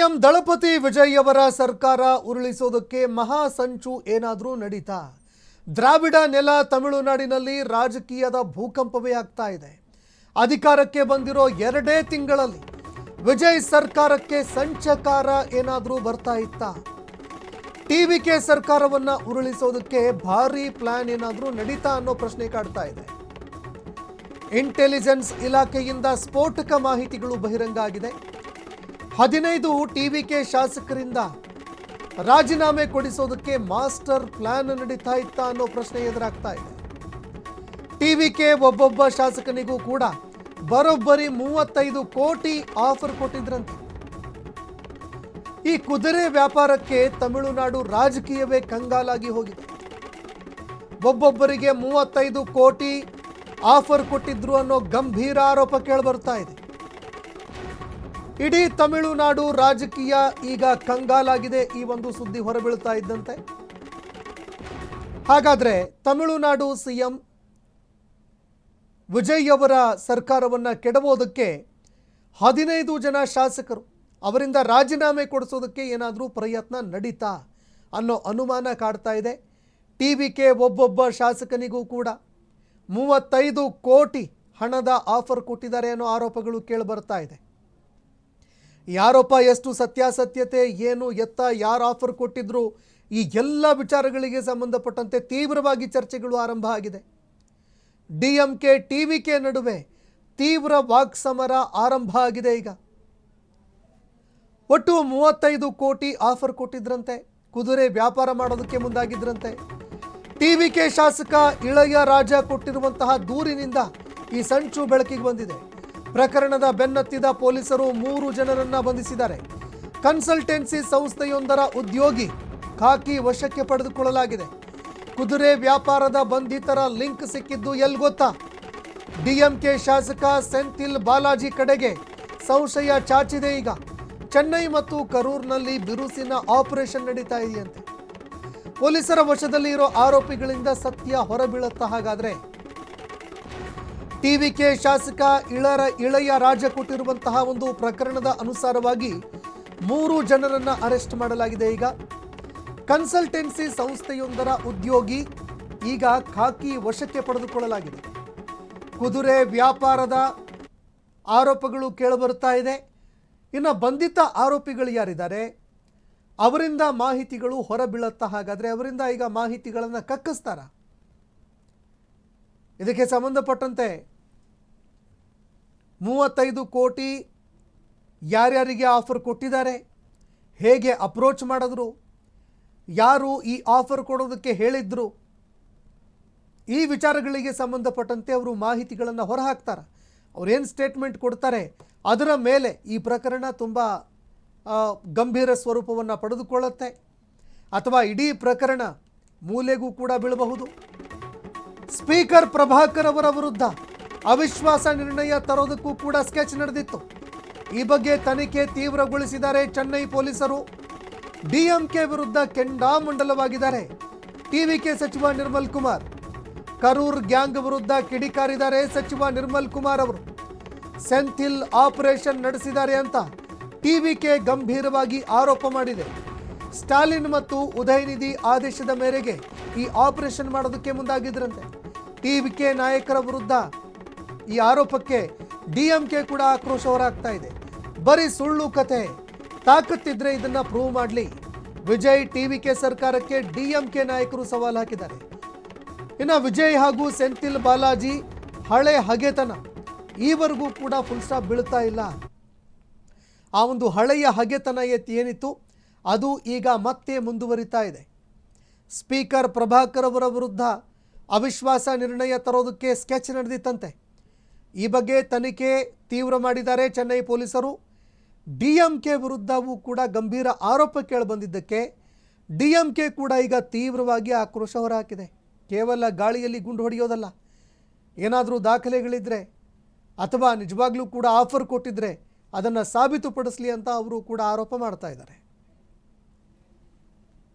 CM ದಳಪತಿ Vijay ಅವರ ಸರ್ಕಾರ ಉರುಳಿಸೋದಕ್ಕೆ ಮಹಾ ಸಂಚು ಏನಾದರೂ ನಡೀತಾ? ದ್ರಾವಿಡ ನೆಲ ತಮಿಳುನಾಡಿನಲ್ಲಿ ರಾಜಕೀಯದ ಭೂಕಂಪವೇ ಆಗ್ತಾ ಇದೆ. ಅಧಿಕಾರಕ್ಕೆ ಬಂದಿರೋ 2 ತಿಂಗಳಲ್ಲಿ ವಿಜಯ್ ಸರ್ಕಾರಕ್ಕೆ ಸಂಚಕಾರ ಏನಾದರೂ ಬರ್ತಾ ಇತ್ತಾ? ಟಿವಿಕೆ ಸರ್ಕಾರವನ್ನ ಉರುಳಿಸೋದಕ್ಕೆ ಭಾರಿ ಪ್ಲಾನ್ ಏನಾದರೂ ನಡೀತಾ ಅನ್ನೋ ಪ್ರಶ್ನೆ ಕಾಡ್ತಾ ಇದೆ. ಇಂಟೆಲಿಜೆನ್ಸ್ ಇಲಾಖೆಯಿಂದ ಸ್ಫೋಟಕ ಮಾಹಿತಿಗಳು ಬಹಿರಂಗ ಆಗಿದೆ. 15 ಟಿವಿಕೆ ಶಾಸಕರಿಂದ ರಾಜೀನಾಮೆ ಕೊಡಿಸೋದಕ್ಕೆ ಮಾಸ್ಟರ್ ಪ್ಲಾನ್ ನಡೀತಾ ಇತ್ತಾ ಅನ್ನೋ ಪ್ರಶ್ನೆ ಎದುರಾಗ್ತಾ ಇದೆ. ಟಿವಿಕೆ ಒಬ್ಬೊಬ್ಬ ಶಾಸಕನಿಗೂ ಕೂಡ ಬರೋಬ್ಬರಿ 35 ಕೋಟಿ ಆಫರ್ ಕೊಟ್ಟಿದ್ರಂತೆ. ಈ ಕುದುರೆ ವ್ಯಾಪಾರಕ್ಕೆ ತಮಿಳುನಾಡು ರಾಜಕೀಯವೇ ಕಂಗಾಲಾಗಿ ಹೋಗಿದೆ. ಒಬ್ಬೊಬ್ಬರಿಗೆ 35 ಕೋಟಿ ಆಫರ್ ಕೊಟ್ಟಿದ್ರು ಅನ್ನೋ ಗಂಭೀರ ಆರೋಪ ಕೇಳಿಬರ್ತಾ ಇದೆ. ಇಡೀ ತಮಿಳುನಾಡು ರಾಜಕೀಯ ಈಗ ಕಂಗಾಲಾಗಿದೆ. ಈ ಒಂದು ಸುದ್ದಿ ಹೊರಬೀಳ್ತಾ ಇದ್ದಂತೆ ಹಾಗಾದ್ರೆ ತಮಿಳುನಾಡು ಸಿಎಂ ವಿಜಯ್ ಅವರ ಸರ್ಕಾರವನ್ನು ಕೆಡವೋದಕ್ಕೆ 15 ಜನ ಶಾಸಕರು ಅವರಿಂದ ರಾಜೀನಾಮೆ ಕೊಡಿಸೋದಕ್ಕೆ ಏನಾದರೂ ಪ್ರಯತ್ನ ನಡೀತಾ ಅನ್ನೋ ಅನುಮಾನ ಕಾಡ್ತಾ ಇದೆ. ಟಿವಿಕೆ ಒಬ್ಬೊಬ್ಬ ಶಾಸಕನಿಗೂ ಕೂಡ 35 ಕೋಟಿ ಹಣದ ಆಫರ್ ಕೊಟ್ಟಿದ್ದಾರೆ ಅನ್ನೋ ಆರೋಪಗಳು ಕೇಳಿಬರ್ತಾ ಇದೆ. ಈ ಆರೋಪ ಎಷ್ಟು ಸತ್ಯಾಸತ್ಯತೆ, ಏನು ಎತ್ತ, ಯಾರು ಆಫರ್ ಕೊಟ್ಟಿದ್ರು, ಈ ಎಲ್ಲ ವಿಚಾರಗಳಿಗೆ ಸಂಬಂಧಪಟ್ಟಂತೆ ತೀವ್ರವಾಗಿ ಚರ್ಚೆಗಳು ಆರಂಭ ಆಗಿದೆ. ಡಿಎಂಕೆ ಟಿವಿಕೆ ನಡುವೆ ತೀವ್ರ ವಾಕ್ಸಮರ ಆರಂಭ ಆಗಿದೆ. ಈಗ ಒಟ್ಟು 35 ಕೋಟಿ ಆಫರ್ ಕೊಟ್ಟಿದ್ರಂತೆ, ಕುದುರೆ ವ್ಯಾಪಾರ ಮಾಡೋದಕ್ಕೆ ಮುಂದಾಗಿದ್ರಂತೆ. ಟಿವಿಕೆ ಶಾಸಕ ಇಳಯ ರಾಜ ಕೊಟ್ಟಿರುವಂತಹ ದೂರಿನಿಂದ ಈ ಸಂಚು ಬೆಳಕಿಗೆ ಬಂದಿದೆ. ಪ್ರಕರಣದ ಬೆನ್ನತ್ತಿದ ಪೊಲೀಸರು 3 ಜನರನ್ನ ಬಂಧಿಸಿದ್ದಾರೆ. ಕನ್ಸಲ್ಟೆನ್ಸಿ ಸಂಸ್ಥೆಯೊಂದರ ಉದ್ಯೋಗಿ ಖಾಕಿ ವಶಕ್ಕೆ ಪಡೆದುಕೊಳ್ಳಲಾಗಿದೆ. ಕುದುರೆ ವ್ಯಾಪಾರದ ಬಂಧಿತರ ಲಿಂಕ್ ಸಿಕ್ಕಿದ್ದು ಎಲ್ಲಿ ಗೊತ್ತಾ? ಡಿಎಂಕೆ ಶಾಸಕ ಸೆಂಥಿಲ್ ಬಾಲಾಜಿ ಕಡೆಗೆ ಸಂಶಯ ಚಾಚಿದೆ. ಈಗ ಚೆನ್ನೈ ಮತ್ತು ಕರೂರ್ನಲ್ಲಿ ಬಿರುಸಿನ ಆಪರೇಷನ್ ನಡೀತಾ ಇದೆಯಂತೆ. ಪೊಲೀಸರ ವಶದಲ್ಲಿ ಇರೋ ಆರೋಪಿಗಳಿಂದ ಸತ್ಯ ಹೊರಬೀಳುತ್ತಾ? ಹಾಗಾದ್ರೆ ಟಿವಿಕೆ ಶಾಸಕ ಇಳಯ ರಾಜ ಕೊಟ್ಟಿರುವಂತಹ ಒಂದು ಪ್ರಕರಣದ ಅನುಸಾರವಾಗಿ 3 ಜನರನ್ನ ಅರೆಸ್ಟ್ ಮಾಡಲಾಗಿದೆ. ಈಗ ಕನ್ಸಲ್ಟೆನ್ಸಿ ಸಂಸ್ಥೆಯೊಂದರ ಉದ್ಯೋಗಿ ಈಗ ಖಾಕಿ ವಶಕ್ಕೆ ಪಡೆದುಕೊಳ್ಳಲಾಗಿದೆ. ಕುದುರೆ ವ್ಯಾಪಾರದ ಆರೋಪಗಳು ಕೇಳಿಬರುತ್ತಾ ಇದೆ. ಇನ್ನು ಬಂಧಿತ ಆರೋಪಿಗಳು ಯಾರಿದ್ದಾರೆ ಅವರಿಂದ ಮಾಹಿತಿಗಳು ಹೊರಬೀಳುತ್ತಾ? ಹಾಗಾದ್ರೆ ಅವರಿಂದ ಈಗ ಮಾಹಿತಿಗಳನ್ನು ಕಕ್ಕಿಸ್ತಾರ? ಇದಕ್ಕೆ ಸಂಬಂಧಪಟ್ಟಂತೆ 35 ಕೋಟಿ ಯಾರ್ಯಾರಿಗೆ ಆಫರ್ ಕೊಟ್ಟಿದ್ದಾರೆ, ಹೇಗೆ ಅಪ್ರೋಚ್ ಮಾಡಿದ್ರು, ಯಾರು ಈ ಆಫರ್ ಕೊಡೋದಕ್ಕೆ ಹೇಳಿದ್ರು, ಈ ವಿಚಾರಗಳಿಗೆ ಸಂಬಂಧಪಟ್ಟಂತೆ ಅವರು ಮಾಹಿತಿಗಳನ್ನು ಹೊರಹಾಕ್ತಾರೆ. ಅವ್ರೇನು ಸ್ಟೇಟ್ಮೆಂಟ್ ಕೊಡ್ತಾರೆ ಅದರ ಮೇಲೆ ಈ ಪ್ರಕರಣ ತುಂಬ ಗಂಭೀರ ಸ್ವರೂಪವನ್ನು ಪಡೆದುಕೊಳ್ಳುತ್ತೆ, ಅಥವಾ ಇಡೀ ಪ್ರಕರಣ ಮೂಲೆಗೂ ಕೂಡ ಬೀಳಬಹುದು. ಸ್ಪೀಕರ್ ಪ್ರಭಾಕರ್ ಅವರ ವಿರುದ್ಧ ಅವಿಶ್ವಾಸ ನಿರ್ಣಯ ತರೋದಕ್ಕೂ ಕೂಡ ಸ್ಕೆಚ್ ನಡೆದಿತ್ತು. ಈ ಬಗ್ಗೆ ತನಿಖೆ ತೀವ್ರಗೊಳಿಸಿದ್ದಾರೆ ಚೆನ್ನೈ ಪೊಲೀಸರು. ಡಿಎಂಕೆ ವಿರುದ್ಧ ಕೆಂಡಾಮಂಡಲವಾಗಿದ್ದಾರೆ ಟಿವಿಕೆ ಸಚಿವ ನಿರ್ಮಲ್ ಕುಮಾರ್. ಕರೂರ್ ಗ್ಯಾಂಗ್ ವಿರುದ್ಧ ಕಿಡಿಕಾರಿದ್ದಾರೆ ಸಚಿವ ನಿರ್ಮಲ್ ಕುಮಾರ್ ಅವರು. ಸೆಂಥಿಲ್ ಆಪರೇಷನ್ ನಡೆಸಿದ್ದಾರೆ ಅಂತ ಟಿವಿಕೆ ಗಂಭೀರವಾಗಿ ಆರೋಪ ಮಾಡಿದೆ. ಸ್ಟಾಲಿನ್ ಮತ್ತು ಉದಯನಿಧಿ ಆದೇಶದ ಮೇರೆಗೆ ಈ ಆಪರೇಷನ್ ಮಾಡೋದಕ್ಕೆ ಮುಂದಾಗಿದ್ರಂತೆ. ಟಿವಿಕೆ ನಾಯಕರ ವಿರುದ್ಧ ಈ ಆರೋಪಕ್ಕೆ ಡಿಎಂಕೆ ಕೂಡ ಆಕ್ರೋಶ ಹೊರಹಾಕ್ತಾ ಇದೆ. ಬರೀ ಸುಳ್ಳು ಕತೆ, ತಾಕತ್ತಿದ್ರೆ ಇದನ್ನ ಪ್ರೂವ್ ಮಾಡಲಿ. ವಿಜಯ್ ಟಿವಿಕೆ ಸರ್ಕಾರಕ್ಕೆ ಡಿಎಂಕೆ ನಾಯಕರು ಸವಾಲು ಹಾಕಿದ್ದಾರೆ. ಇನ್ನು ವಿಜಯ್ ಹಾಗೂ ಸೆಂಥಿಲ್ ಬಾಲಾಜಿ ಹಳೆ ಹಗೆತನ ಈವರೆಗೂ ಕೂಡ ಫುಲ್ ಸ್ಟಾಪ್ ಬೀಳ್ತಾ ಇಲ್ಲ. ಆ ಒಂದು ಹಳೆಯ ಹಗೆತನ ಏನಿತ್ತು ಅದು ಈಗ ಮತ್ತೆ ಮುಂದುವರಿತಾ ಇದೆ. ಸ್ಪೀಕರ್ ಪ್ರಭಾಕರ್ ಅವರ ವಿರುದ್ಧ ಅವಿಶ್ವಾಸ ನಿರ್ಣಯ ತರೋದಕ್ಕೆ ಸ್ಕೆಚ್ ನಡೆದಿತ್ತಂತೆ. ಈ ಬಗ್ಗೆ ತನಿಖೆ ತೀವ್ರ ಮಾಡಿದ್ದಾರೆ ಚೆನ್ನೈ ಪೊಲೀಸರು. ಡಿಎಂಕೆ ವಿರುದ್ಧವೂ ಕೂಡ ಗಂಭೀರ ಆರೋಪ ಕೇಳಿಬಂದಿದ್ದಕ್ಕೆ ಡಿಎಂಕೆ ಕೂಡ ಈಗ ತೀವ್ರವಾಗಿ ಆಕ್ರೋಶ ಹೊರಹಾಕಿದೆ. ಕೇವಲ ಗಾಳಿಯಲ್ಲಿ ಗುಂಡು ಹೊಡೆಯೋದಲ್ಲ, ಏನಾದರೂ ದಾಖಲೆಗಳಿದ್ರೆ ಅಥವಾ ನಿಜವಾಗ್ಲೂ ಕೂಡ ಆಫರ್ ಕೊಟ್ಟಿದ್ರೆ ಅದನ್ನು ಸಾಬೀತುಪಡಿಸಲಿ ಅಂತ ಅವರು ಕೂಡ ಆರೋಪ ಮಾಡ್ತಾ ಇದ್ದಾರೆ.